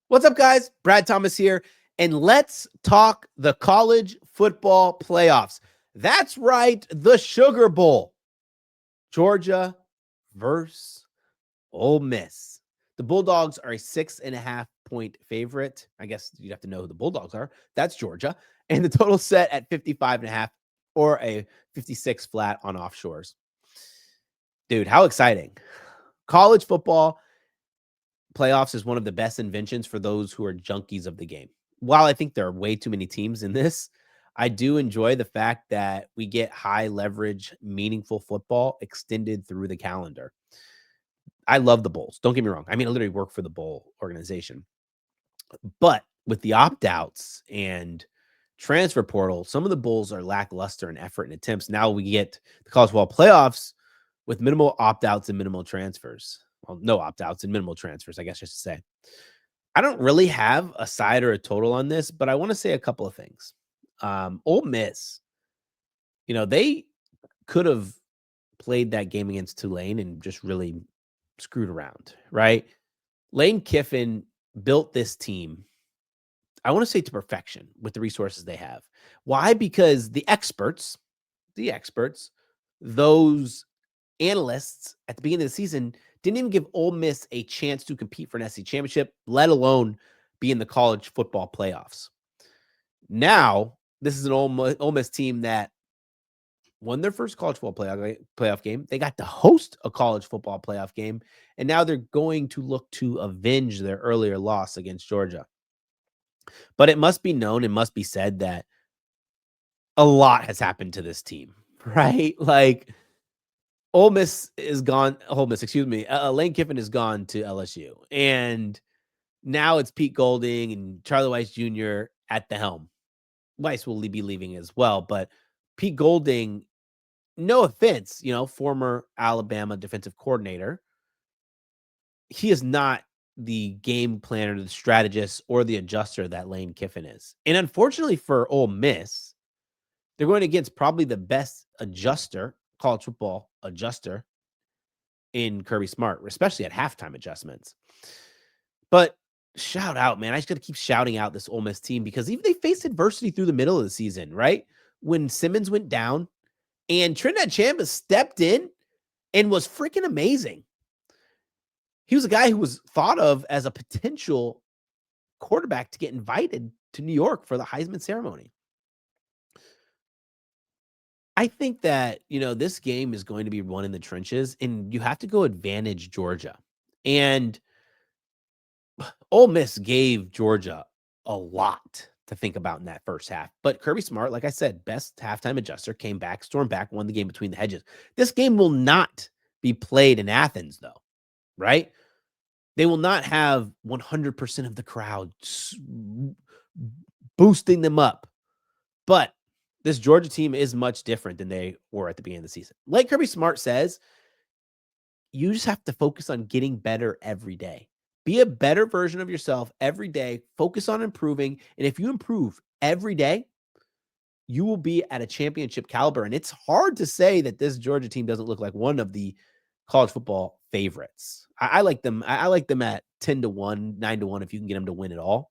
What's up, guys? Brad Thomas here, and let's talk the college football playoffs. That's right, the Sugar Bowl. Georgia versus Ole Miss. The Bulldogs are a 6.5-point favorite. I guess you'd have to know who the Bulldogs are. That's Georgia. And the total set at 55.5 or a 56 flat on offshores. Dude, how exciting. College football playoffs is one of the best inventions for those who are junkies of the game. While I think there are way too many teams in this, I do enjoy the fact that we get high leverage, meaningful football extended through the calendar. I love the bowls. Don't get me wrong. I mean, I literally work for the bowl organization. But with the opt-outs and transfer portal, some of the bowls are lackluster in effort and attempts. Now we get the college football playoffs with minimal opt-outs and minimal transfers. Well, no opt-outs and minimal transfers, I guess I should say. I don't really have a side or a total on this, but I want to say a couple of things. Ole Miss, they could have played that game against Tulane and just really screwed around, right? Lane Kiffin built this team, I want to say to perfection with the resources they have. Why? Because the experts, those analysts at the beginning of the season didn't even give Ole Miss a chance to compete for an SEC championship, let alone be in the college football playoffs. Now, this is an Ole Miss team that won their first college football playoff game. They got to host a college football playoff game, and now they're going to look to avenge their earlier loss against Georgia. But it must be known and must be said that a lot has happened to this team, right? Like, Lane Kiffin is gone to LSU, and now it's Pete Golding and Charlie Weiss Jr. at the helm. Weiss will be leaving as well, but Pete Golding, no offense, former Alabama defensive coordinator, he is not the game planner, the strategist, or the adjuster that Lane Kiffin is. And unfortunately for Ole Miss, they're going against probably the best college football adjuster in Kirby Smart, especially at halftime adjustments. But shout out, man. I just got to keep shouting out this Ole Miss team because even they faced adversity through the middle of the season, right? When Simmons went down and Trinidad Chamba stepped in and was freaking amazing. He was a guy who was thought of as a potential quarterback to get invited to New York for the Heisman ceremony. I think that, this game is going to be won in the trenches, and you have to go advantage Georgia. And Ole Miss gave Georgia a lot to think about in that first half. But Kirby Smart, like I said, best halftime adjuster, came back, stormed back, won the game between the hedges. This game will not be played in Athens, though, right? They will not have 100% of the crowd boosting them up. But this Georgia team is much different than they were at the beginning of the season. Like Kirby Smart says, you just have to focus on getting better every day. Be a better version of yourself every day. Focus on improving. And if you improve every day, you will be at a championship caliber. And it's hard to say that this Georgia team doesn't look like one of the college football favorites. I like them. I like them at 10-1, 9-1 if you can get them to win it all.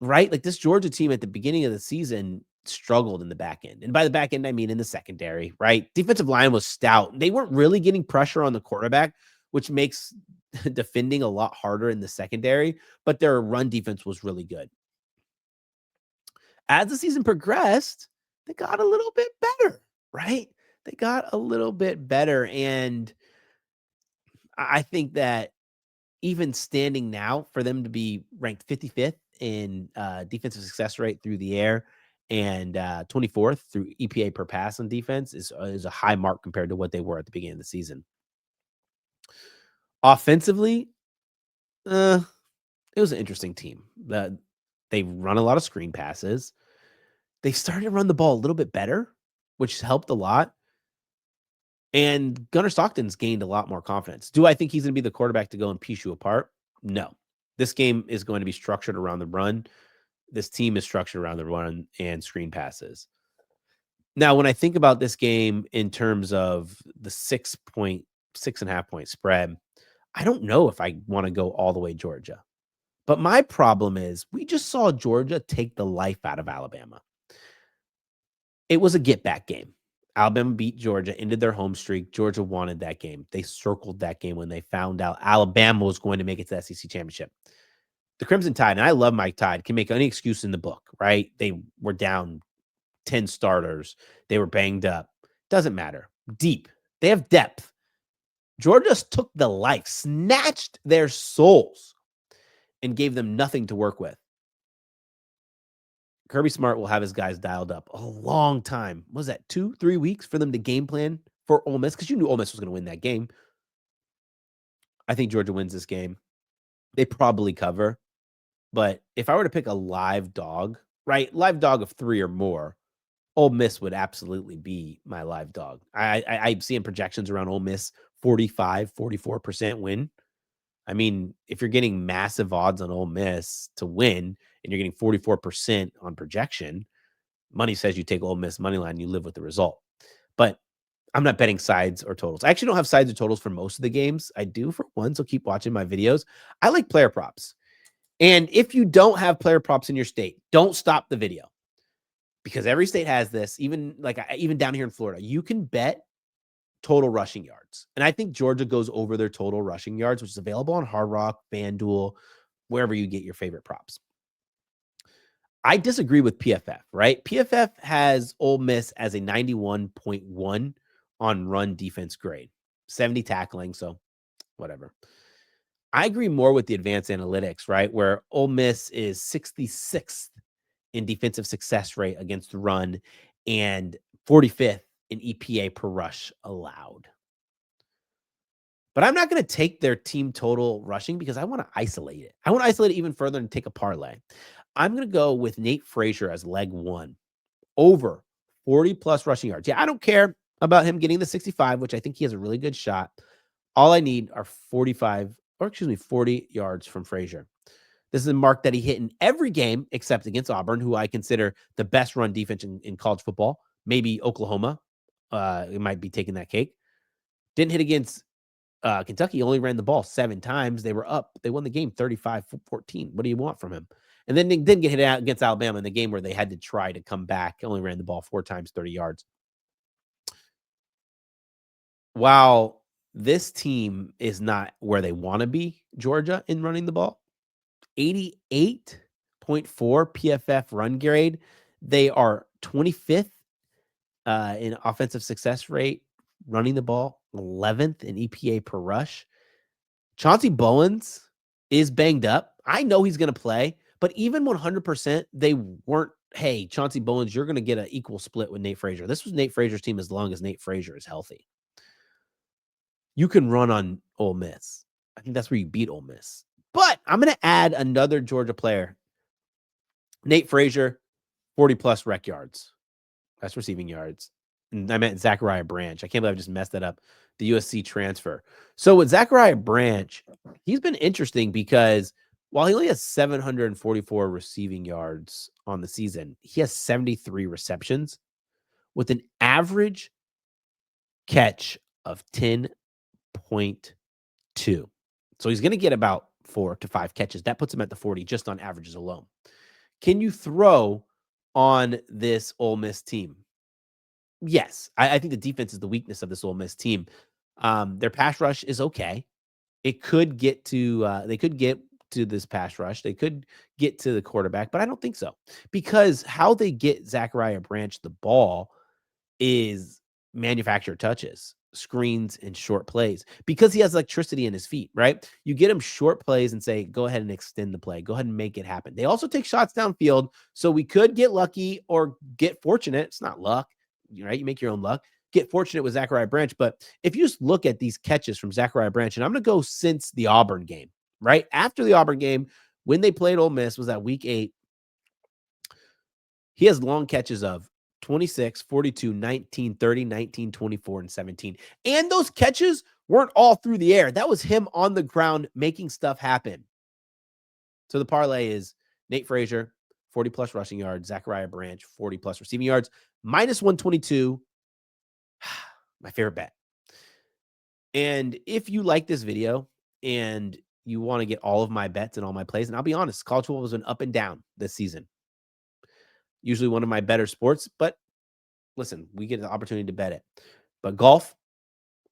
Right? Like this Georgia team at the beginning of the season struggled in the back end. And by the back end, I mean in the secondary, right? Defensive line was stout. They weren't really getting pressure on the quarterback, which makes defending a lot harder in the secondary, but their run defense was really good. As the season progressed, they got a little bit better, right? They got a little bit better. And I think that even standing now, for them to be ranked 55th in defensive success rate through the air and 24th through EPA per pass on defense is a high mark compared to what they were at the beginning of the season. Offensively, it was an interesting team. They run a lot of screen passes. They started to run the ball a little bit better, which helped a lot. And Gunnar Stockton's gained a lot more confidence. Do I think he's going to be the quarterback to go and piece you apart? No. This game is going to be structured around the run. This team is structured around the run and screen passes. Now, when I think about this game in terms of the 6.5 point spread, I don't know if I want to go all the way Georgia. But my problem is we just saw Georgia take the life out of Alabama. It was a get-back game. Alabama beat Georgia, ended their home streak. Georgia wanted that game. They circled that game when they found out Alabama was going to make it to the SEC championship. The Crimson Tide, and I love my Tide, can make any excuse in the book, right? They were down 10 starters. They were banged up. Doesn't matter. Deep. They have depth. Georgia just took the life, snatched their souls, and gave them nothing to work with. Kirby Smart will have his guys dialed up a long time. What was that 2-3 weeks for them to game plan for Ole Miss? Because you knew Ole Miss was going to win that game. I think Georgia wins this game. They probably cover. But if I were to pick a live dog, right, live dog of 3 or more, Ole Miss would absolutely be my live dog. I'm seeing projections around Ole Miss 45, 44% win. I mean, if you're getting massive odds on Ole Miss to win and you're getting 44% on projection, money says you take Ole Miss money line, you live with the result. But I'm not betting sides or totals. I actually don't have sides or totals for most of the games. I do for one, so keep watching my videos. I like player props. And if you don't have player props in your state, don't stop the video. Because every state has this, even down here in Florida, you can bet total rushing yards. And I think Georgia goes over their total rushing yards, which is available on Hard Rock, FanDuel, wherever you get your favorite props. I disagree with PFF, right? PFF has Ole Miss as a 91.1 on run defense grade, 70 tackling, so whatever. I agree more with the advanced analytics, right? Where Ole Miss is 66th in defensive success rate against the run and 45th in EPA per rush allowed. But I'm not going to take their team total rushing because I want to isolate it. I want to isolate it even further and take a parlay. I'm going to go with Nate Frazier as leg 1 over 40 plus rushing yards. Yeah, I don't care about him getting the 65, which I think he has a really good shot. All I need are 40 yards from Frazier. This is a mark that he hit in every game except against Auburn, who I consider the best run defense in college football. Maybe Oklahoma. It might be taking that cake. Didn't hit against Kentucky. Only ran the ball 7 times. They were up. They won the game 35-14. What do you want from him? And then they didn't get hit out against Alabama in the game where they had to try to come back. Only ran the ball 4 times, 30 yards. While this team is not where they want to be, Georgia, in running the ball, 88.4 PFF run grade. They are 25th in offensive success rate, running the ball, 11th in EPA per rush. Chauncey Bowens is banged up. I know he's going to play, but even 100%, they weren't, hey, Chauncey Bowens, you're going to get an equal split with Nate Frazier. This was Nate Frazier's team as long as Nate Frazier is healthy. You can run on Ole Miss. I think that's where you beat Ole Miss. But I'm going to add another Georgia player. Nate Frazier, 40-plus rec yards. That's receiving yards. And I meant Zachariah Branch. I can't believe I just messed that up. The USC transfer. So with Zachariah Branch, he's been interesting because while he only has 744 receiving yards on the season, he has 73 receptions with an average catch of 10.2. So he's going to get about 4 to 5 catches. That puts him at the 40 just on averages alone. Can you throw on this Ole Miss team? Yes. I think the defense is the weakness of this Ole Miss team. Their pass rush is okay. It could get to, they could get to this pass rush. They could get to the quarterback, but I don't think so. Because how they get Zachariah Branch the ball is manufactured touches, screens, and short plays because he has electricity in his feet, right? You get him short plays and say, go ahead and extend the play. Go ahead and make it happen. They also take shots downfield. So we could get lucky or get fortunate. It's not luck, right? You make your own luck. Get fortunate with Zachariah Branch. But if you just look at these catches from Zachariah Branch, and I'm going to go since the Auburn game, right? After the Auburn game, when they played Ole Miss, was that week 8. He has long catches of 26, 42, 19, 30, 19, 24, and 17. And those catches weren't all through the air. That was him on the ground making stuff happen. So the parlay is Nate Frazier, 40-plus rushing yards, Zachariah Branch, 40-plus receiving yards, minus 122. My favorite bet. And if you like this video and you want to get all of my bets and all my plays. And I'll be honest, college football has been up and down this season. Usually one of my better sports, but listen, we get the opportunity to bet it. But golf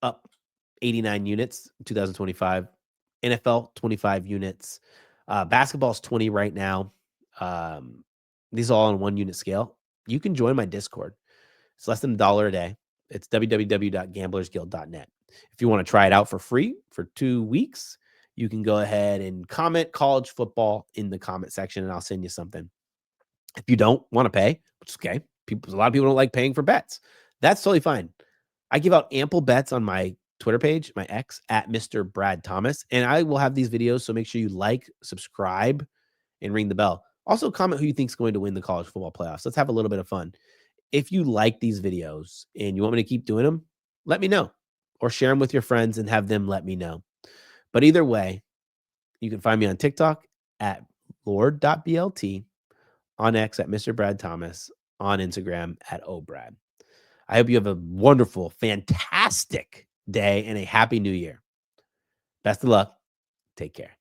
up 89 units in 2025. NFL 25 units. Basketball's 20 right now. These are all on 1 unit scale. You can join my Discord. It's less than $1 a day. It's www.gamblersguild.net. If you want to try it out for free for 2 weeks, you can go ahead and comment college football in the comment section, and I'll send you something. If you don't want to pay, which is okay. A lot of people don't like paying for bets. That's totally fine. I give out ample bets on my Twitter page, my ex, at Mr.BradThomas, and I will have these videos. So make sure you like, subscribe, and ring the bell. Also, comment who you think is going to win the college football playoffs. Let's have a little bit of fun. If you like these videos and you want me to keep doing them, let me know, or share them with your friends and have them let me know. But either way, you can find me on TikTok at lord.blt, on X at Mr.BradThomas, on Instagram at obrad. I hope you have a wonderful, fantastic day and a happy new year. Best of luck. Take care.